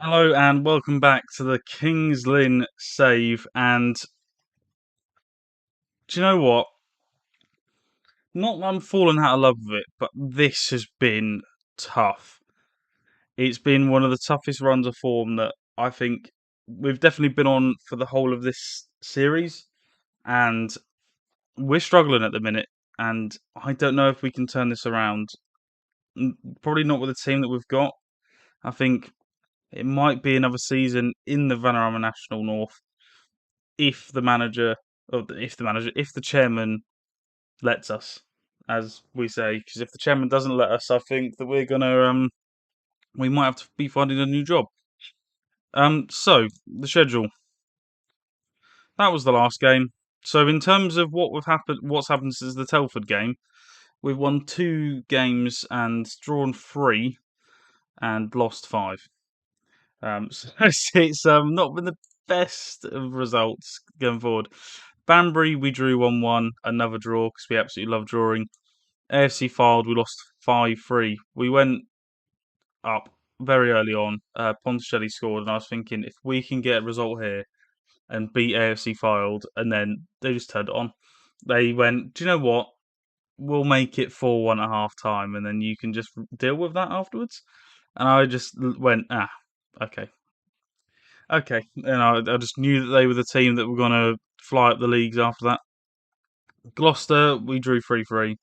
Hello and welcome back to the Kings Lynn save. And do you know what? Not that I'm falling out of love with it, but this has been tough. It's been one of the toughest runs of form that I think we've definitely been on for the whole of this series. And we're struggling at the minute. And I don't know if we can turn this around. Probably not with the team that we've got. I think it might be another season in the Vanarama National North if the manager, if the chairman lets us, as we say. Because if the chairman doesn't let us, I think that we might have to be finding a new job. So the schedule. That was the last game. So in terms of what's happened since the Telford game, we've won 2 games and drawn 3 and lost 5. So it's not been the best of results going forward. Banbury, we drew 1-1, another draw because we absolutely love drawing. AFC Fylde, we lost 5-3. We went up very early on. Ponticelli scored, and I was thinking if we can get a result here and beat AFC Fylde, and then they just turned it on. They went, do you know what? We'll make it 4-1 at half time, and then you can just deal with that afterwards. And I just went, okay. Okay. And I just knew that they were the team that were going to fly up the leagues after that. Gloucester, we drew 3-3.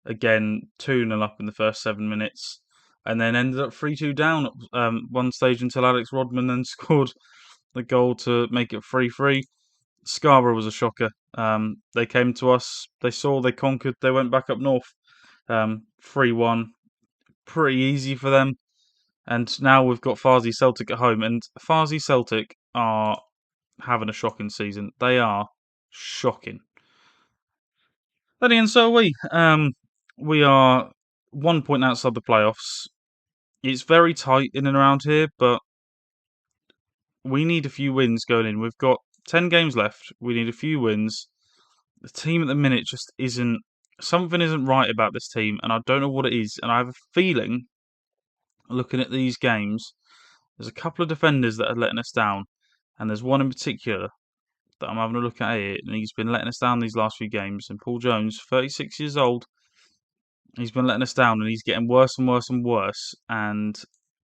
Again, 2-0 up in the first 7 minutes. And then ended up 3-2 down at one stage until Alex Rodman then scored the goal to make it 3-3. Scarborough was a shocker. They came to us, they saw, they conquered, they went back up north. 3-1. Pretty easy for them. And now we've got Farsley Celtic at home. And Farsley Celtic are having a shocking season. They are shocking. Then again, so are we. We are 1 point outside the playoffs. It's very tight in and around here, but we need a few wins going in. We've got 10 games left. We need a few wins. The team at the minute just isn't. Something isn't right about this team, and I don't know what it is. And I have a feeling, looking at these games, there's a couple of defenders that are letting us down, and there's one in particular that I'm having a look at here, and he's been letting us down these last few games. And Paul Jones, 36 years old, he's been letting us down, and he's getting worse and worse and worse. And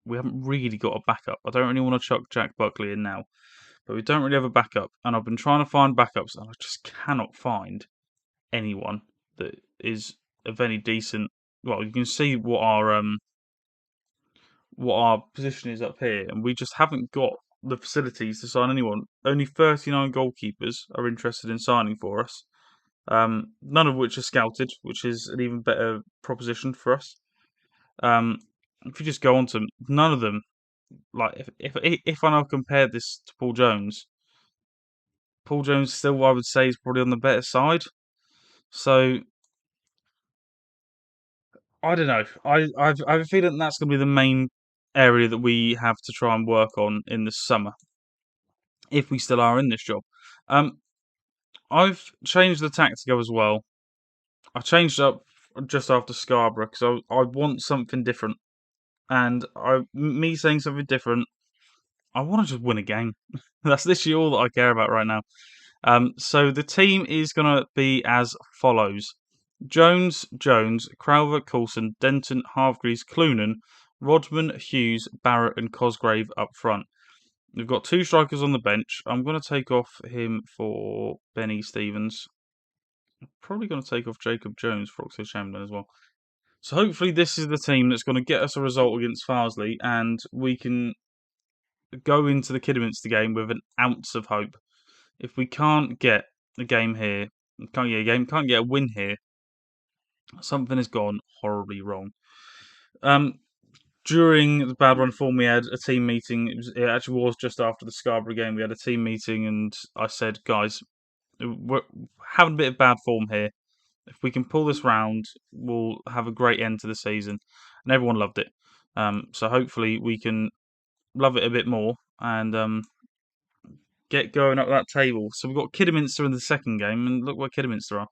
we haven't really got a backup. I don't really want to chuck Jack Buckley in now, but we don't really have a backup. And I've been trying to find backups, and I just cannot find anyone that is of any decent. Well, you can see what our position is up here, and we just haven't got the facilities to sign anyone. Only 39 goalkeepers are interested in signing for us. None of which are scouted, which is an even better proposition for us. If you just go on to none of them, like if I now compare this to Paul Jones still I would say is probably on the better side. So I don't know. I have a feeling that's going to be the main area that we have to try and work on in the summer, if we still are in this job. I've changed the tactic up as well. I changed up just after Scarborough because I want something different. And me saying something different, I want to just win a game. That's literally all that I care about right now. So the team is going to be as follows: Jones, Crowther, Coulson, Denton, Hargreaves, Clunan, Rodman, Hughes, Barrett, and Cosgrave up front. We've got 2 strikers on the bench. I'm going to take off him for Benny Stevens. I'm probably going to take off Jacob Jones for Oxford Chamberlain as well. So hopefully this is the team that's going to get us a result against Farsley, and we can go into the Kidderminster game with an ounce of hope. If we can't get a game here, can't get a win here, something has gone horribly wrong. During the bad run form, we had a team meeting. It actually was just after the Scarborough game. We had a team meeting, and I said, guys, we're having a bit of bad form here. If we can pull this round, we'll have a great end to the season. And everyone loved it. So hopefully we can love it a bit more and get going up that table. So we've got Kidderminster in the second game, and look where Kidderminster are.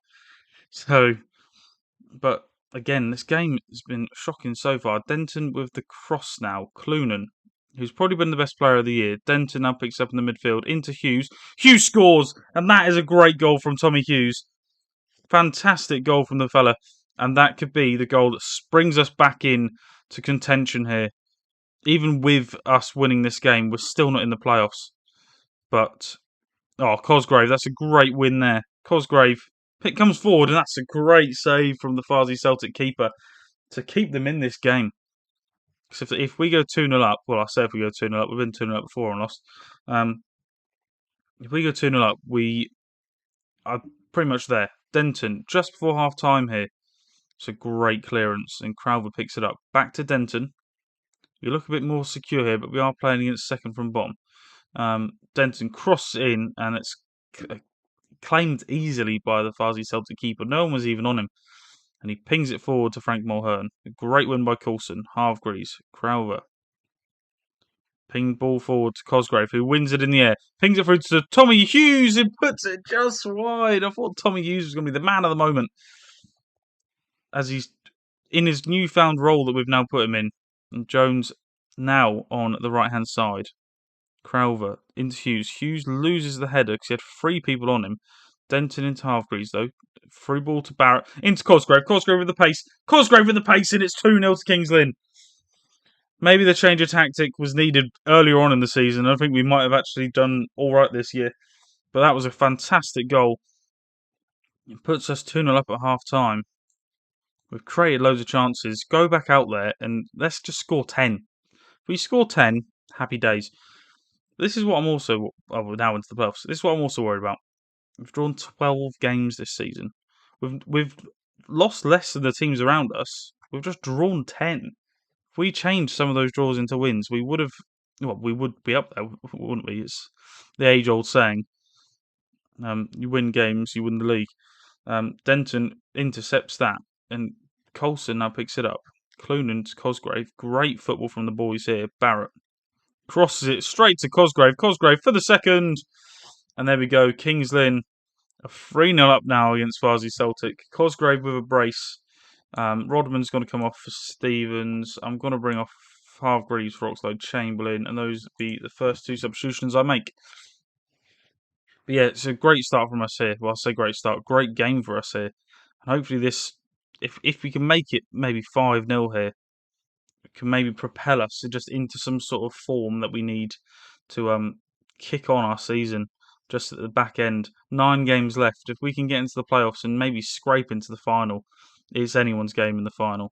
So, but again, this game has been shocking so far. Denton with the cross now. Clunan. who's probably been the best player of the year. Denton now picks up in the midfield into Hughes. Hughes scores, and that is a great goal from Tommy Hughes. Fantastic goal from the fella, and that could be the goal that springs us back in to contention here. Even with us winning this game, we're still not in the playoffs. But, Cosgrave, that's a great win there. Cosgrave, pick comes forward, and that's a great save from the Farsley Celtic keeper to keep them in this game. Because if we go 2-0 up, well, I say if we go 2-0 up, we've been 2-0 up before and lost. If we go 2-0 up, we are pretty much there. Denton, just before half time here. It's a great clearance, and Crowther picks it up. Back to Denton. We look a bit more secure here, but we are playing against second from bottom. Denton crosses in, and it's claimed easily by the Farsley Celtic keeper. No one was even on him. And he pings it forward to Frank Mulhern. A great win by Coulson. Hargreaves. Crowther. Ping ball forward to Cosgrave, who wins it in the air. Pings it through to Tommy Hughes, who puts it just wide. I thought Tommy Hughes was going to be the man of the moment, as he's in his newfound role that we've now put him in. And Jones now on the right-hand side. Crowther into Hughes. Hughes loses the header because he had 3 people on him. Denton into Hargreaves, though. Free ball to Barrett. Into Cosgrave. Cosgrave with the pace. Cosgrave with the pace, and it's 2-0 to Kings Lynn. Maybe the change of tactic was needed earlier on in the season. I think we might have actually done all right this year. But that was a fantastic goal. It puts us 2-0 up at half-time. We've created loads of chances. Go back out there and let's just score 10. If we score 10, happy days. This is what I'm also... we're now into the playoffs. This is what I'm also worried about. We've drawn 12 games this season. We've lost less than the teams around us. We've just drawn 10. If we changed some of those draws into wins, we would have... Well, we would be up there, wouldn't we? It's the age-old saying. You win games, you win the league. Denton intercepts that, and Coulson now picks it up. Clunan to Cosgrave. Great football from the boys here. Barrett crosses it straight to Cosgrave. Cosgrave for the second. And there we go. Kings Lynn are 3-0 up now against Farsley Celtic. Cosgrave with a brace. Rodman's going to come off for Stevens. I'm going to bring off Hargreaves for Oxlade Chamberlain. And those will be the first 2 substitutions I make. But yeah, it's a great start from us here. Well, I say great start. Great game for us here. And hopefully this, if we can make it maybe 5-0 here, it can maybe propel us just into some sort of form that we need to kick on our season just at the back end. 9 games left. If we can get into the playoffs and maybe scrape into the final, it's anyone's game in the final.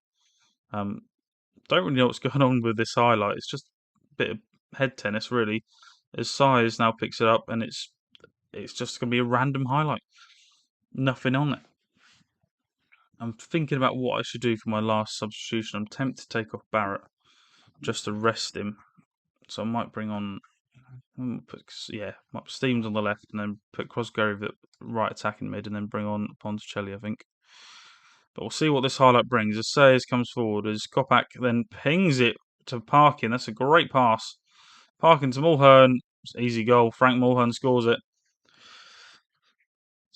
Don't really know what's going on with this highlight. It's just a bit of head tennis, really. As Sires now picks it up, and it's just going to be a random highlight. Nothing on it. I'm thinking about what I should do for my last substitution. I'm tempted to take off Barrett just to rest him. So I might bring on... might put Stevens on the left and then put Cosgrave at right attacking mid and then bring on Ponticelli, I think. But we'll see what this highlight brings. As Sayers comes forward, as Kopak then pings it to Parkin. That's a great pass. Parkin to Mulhern. Easy goal. Frank Mulhern scores it.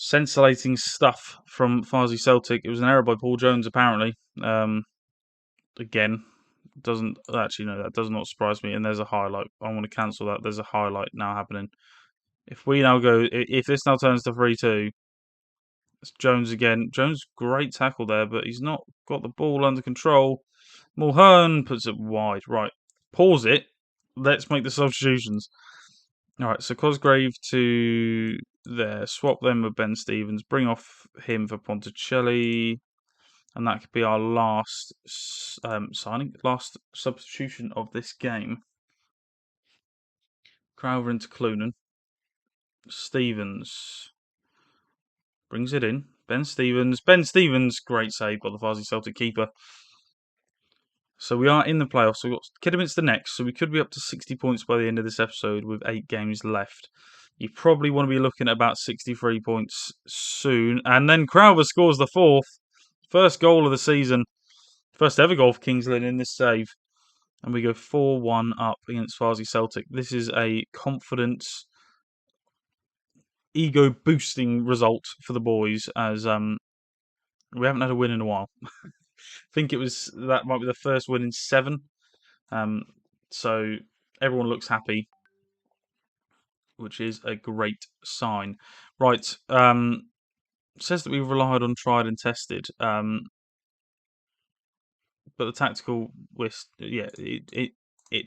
Scintillating stuff from Farsley Celtic. It was an error by Paul Jones, apparently. Again, that does not surprise me. And there's a highlight. I want to cancel that. There's a highlight now happening. If this now turns to 3-2, it's Jones again. Jones, great tackle there, but he's not got the ball under control. Mulhern puts it wide. Right, pause it. Let's make the substitutions. All right, so Cosgrave to there. Swap them with Ben Stevens. Bring off him for Ponticelli. And that could be our last last substitution of this game. Crowther into Clunan. Stevens brings it in. Ben Stevens, great save by the Farsley Celtic keeper. So we are in the playoffs. We've got Kidderminster next, so we could be up to 60 points by the end of this episode with 8 games left. You probably want to be looking at about 63 points soon. And then Crowther scores the 4th. First goal of the season. First ever goal for Kings Lynn in this save. And we go 4-1 up against Farsley Celtic. This is a confidence, ego-boosting result for the boys, as we haven't had a win in a while. I think that might be the first win in 7. So Everyone looks happy, which is a great sign. Right, says that we've relied on tried and tested, but the tactical it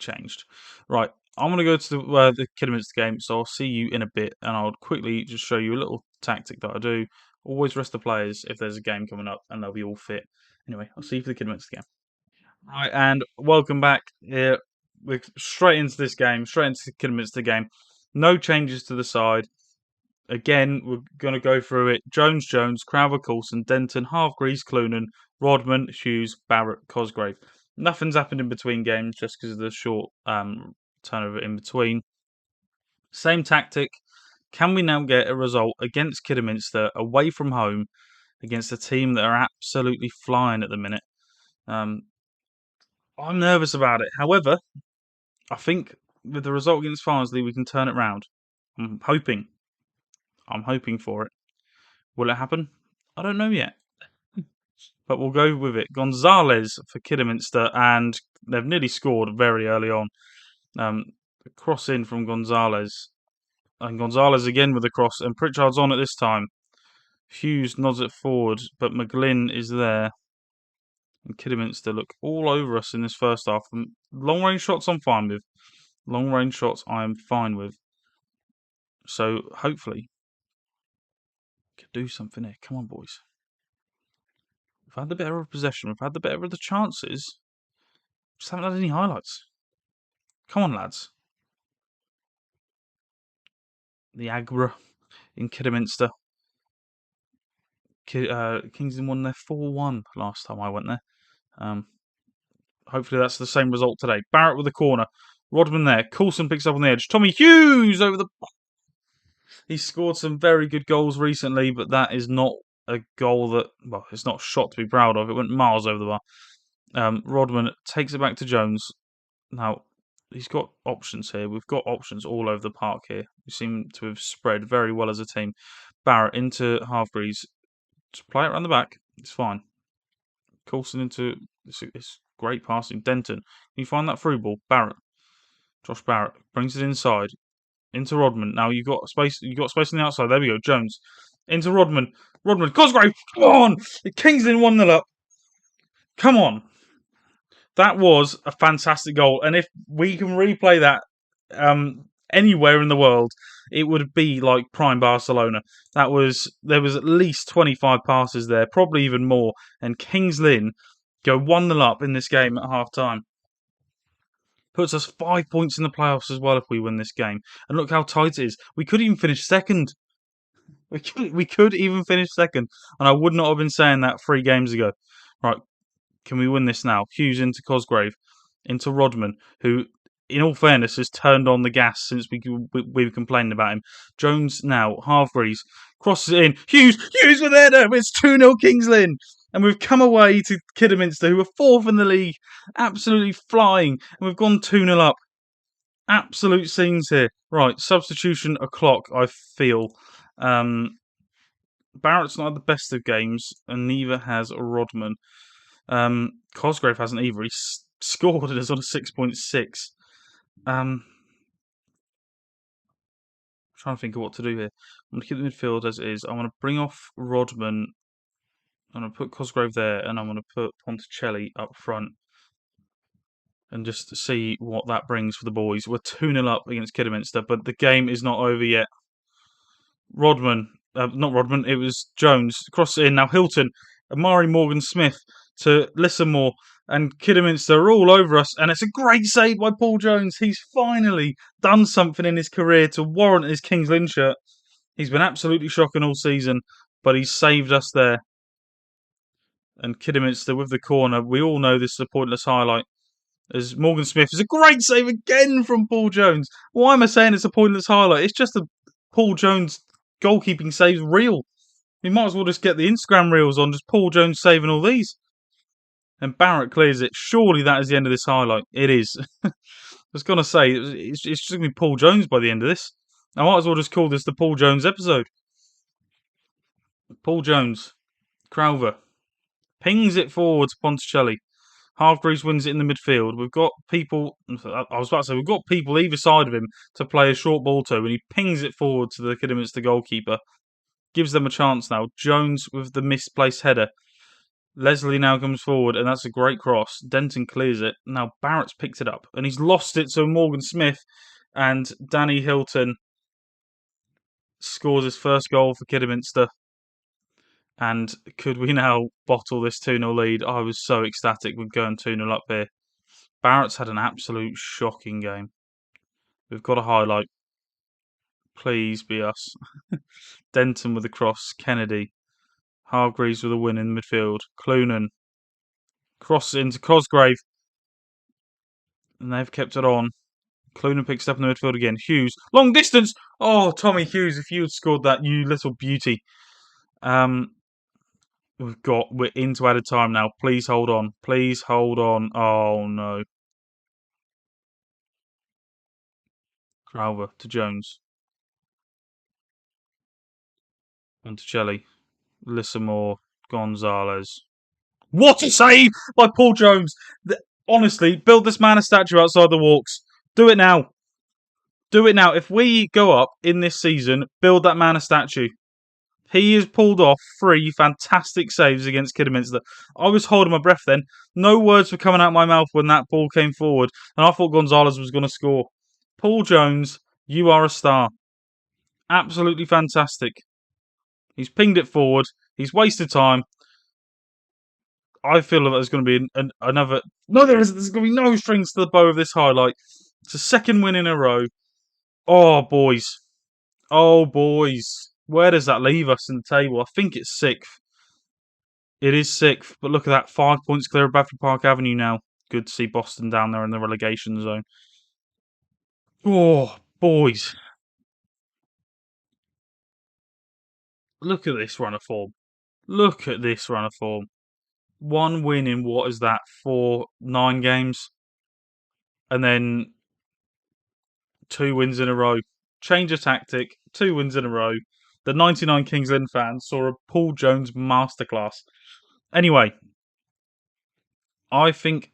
changed. Right, I'm going to go to the Kidderminster game, so I'll see you in a bit, and I'll quickly just show you a little tactic that I do. Always rest the players if there's a game coming up, and they'll be all fit. Anyway, I'll see you for the Kidderminster game. Right, and welcome back. Here, we're straight into this game, straight into the Kidderminster game. No changes to the side. Again, we're going to go through it. Jones, Crowther, Coulson, Denton, Hargreaves, Clunan, Rodman, Hughes, Barrett, Cosgrave. Nothing's happened in between games just because of the short turnover in between. Same tactic. Can we now get a result against Kidderminster away from home against a team that are absolutely flying at the minute? I'm nervous about it. However, I think with the result against Farsley, we can turn it round. I'm hoping for it. Will it happen? I don't know yet. But we'll go with it. Gonzalez for Kidderminster, and they've nearly scored very early on. Cross in from Gonzalez. And Gonzalez again with the cross, and Pritchard's on it this time. Hughes nods it forward, but McGlynn is there. And Kidderminster look all over us in this first half. Long range shots I'm fine with. Long range shots I am fine with. So hopefully we can do something here. Come on, boys. We've had the better of possession. We've had the better of the chances. Just haven't had any highlights. Come on, lads. The Agra in Kidderminster. Kingston won their 4-1 last time I went there. Hopefully that's the same result today. Barrett with the corner. Rodman there. Coulson picks up on the edge. Tommy Hughes over the... He's scored some very good goals recently, but that is not a goal that... Well, it's not a shot to be proud of. It went miles over the bar. Rodman takes it back to Jones. Now, he's got options here. We've got options all over the park here. We seem to have spread very well as a team. Barrett into Hargreaves. Just play it around the back. It's fine. Coulson into... It's great passing. Denton. Can you find that through ball? Barrett. Josh Barrett brings it inside. Into Rodman. Now you've got space. You've got space on the outside. There we go. Jones. Into Rodman. Cosgrave. Come on! Kingston 1-0 up. Come on. That was a fantastic goal. And if we can replay that anywhere in the world, it would be like prime Barcelona. There was at least 25 passes there, probably even more. And Kings Lynn go 1-0 up in this game at half time. Puts us 5 points in the playoffs as well if we win this game. And look how tight it is. We could even finish second. We could even finish second. And I would not have been saying that 3 games ago. Right, can we win this now? Hughes into Cosgrave. Into Rodman, who, in all fairness, has turned on the gas since we were complaining about him. Jones now, Hargreaves, crosses it in. Hughes with there now. It's 2-0 Kings Lynn. And we've come away to Kidderminster, who are 4th in the league, absolutely flying. And we've gone 2-0 up. Absolute scenes here. Right, substitution o'clock, I feel. Barrett's not had the best of games, and neither has Rodman. Cosgrave hasn't either. He's scored and is on a 6.6. I'm trying to think of what to do here. I'm going to keep the midfield as it is. I'm going to bring off Rodman. I'm going to put Cosgrave there, and I'm going to put Ponticelli up front. And just see what that brings for the boys. We're 2-0 up against Kidderminster, but the game is not over yet. Not Rodman, it was Jones. Cross it in. Now Hilton, Amari Morgan-Smith to Lissamore, and Kidderminster are all over us. And it's a great save by Paul Jones. He's finally done something in his career to warrant his Kings Lynn shirt. He's been absolutely shocking all season, but he's saved us there. And Kidderminster with the corner. We all know this is a pointless highlight. As Morgan-Smith is a great save again from Paul Jones. Why am I saying it's a pointless highlight? It's just a Paul Jones goalkeeping saves reel. We might as well just get the Instagram reels on, just Paul Jones saving all these. And Barrett clears it. Surely that is the end of this highlight. It is. I was going to say, it's just going to be Paul Jones by the end of this. I might as well just call this the Paul Jones episode. Paul Jones. Crowther. Pings it forward to Ponticelli. Hargreaves wins it in the midfield. We've got people. I was about to say we've got people either side of him to play a short ball to, and he pings it forward to the Kidderminster goalkeeper. Gives them a chance now. Jones with the misplaced header. Leslie now comes forward, and that's a great cross. Denton clears it. Now Barrett's picked it up, and he's lost it to Morgan Smith, and Danny Hilton scores his first goal for Kidderminster. And could we now bottle this 2-0 lead? I was so ecstatic with going 2-0 up here. Barrett's had an absolute shocking game. We've got a highlight. Please be us. Denton with the cross. Kennedy. Hargreaves with a win in midfield. Clunan. Cross into Cosgrave. And they've kept it on. Clunan picks up in the midfield again. Hughes. Long distance! Oh, Tommy Hughes, if you had scored that, you little beauty. We're into added time now. Please hold on. Please hold on. Oh, no. Crowther to Jones. Monticelli. Lissamore. Gonzalez. What a save by Paul Jones! Honestly, build this man a statue outside the walks. Do it now. Do it now. If we go up in this season, build that man a statue. He has pulled off 3 fantastic saves against Kidderminster. I was holding my breath then. No words were coming out of my mouth when that ball came forward, and I thought Gonzalez was going to score. Paul Jones, you are a star. Absolutely fantastic. He's pinged it forward. He's wasted time. I feel that there's going to be another. No, there isn't. There's going to be no strings to the bow of this highlight. It's a second win in a row. Oh, boys. Oh, boys. Where does that leave us in the table? I think it's 6th. It is 6th, but look at that. 5 points clear of Bradford Park Avenue now. Good to see Boston down there in the relegation zone. Oh, boys. Look at this run of form. Look at this run of form. 1 win in what is that? 9 games? And then 2 wins in a row. Change of tactic. 2 wins in a row. The 99 Kings Lynn fans saw a Paul Jones masterclass. Anyway, I think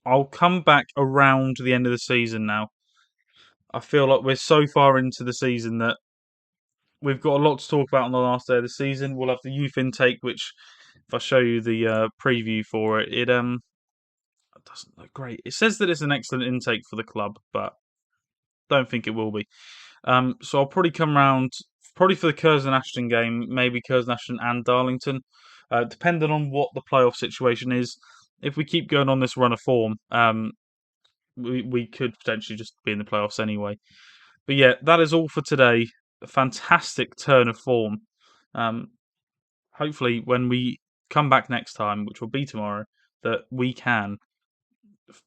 I'll come back around the end of the season now. I feel like we're so far into the season that we've got a lot to talk about on the last day of the season. We'll have the youth intake, which, if I show you the preview for it, it doesn't look great. It says that it's an excellent intake for the club, but don't think it will be. So I'll probably come round, probably for the Curzon Ashton game, maybe Curzon Ashton and Darlington, depending on what the playoff situation is. If we keep going on this run of form, we could potentially just be in the playoffs anyway. But yeah, that is all for today. A fantastic turn of form. Hopefully, when we come back next time, which will be tomorrow, that we can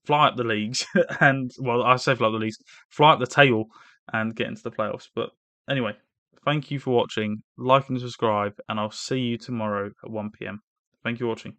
fly up the leagues and, well, I say fly up the leagues, fly up the table and get into the playoffs. But anyway, thank you for watching. Like and subscribe, and I'll see you tomorrow at 1 p.m. Thank you for watching.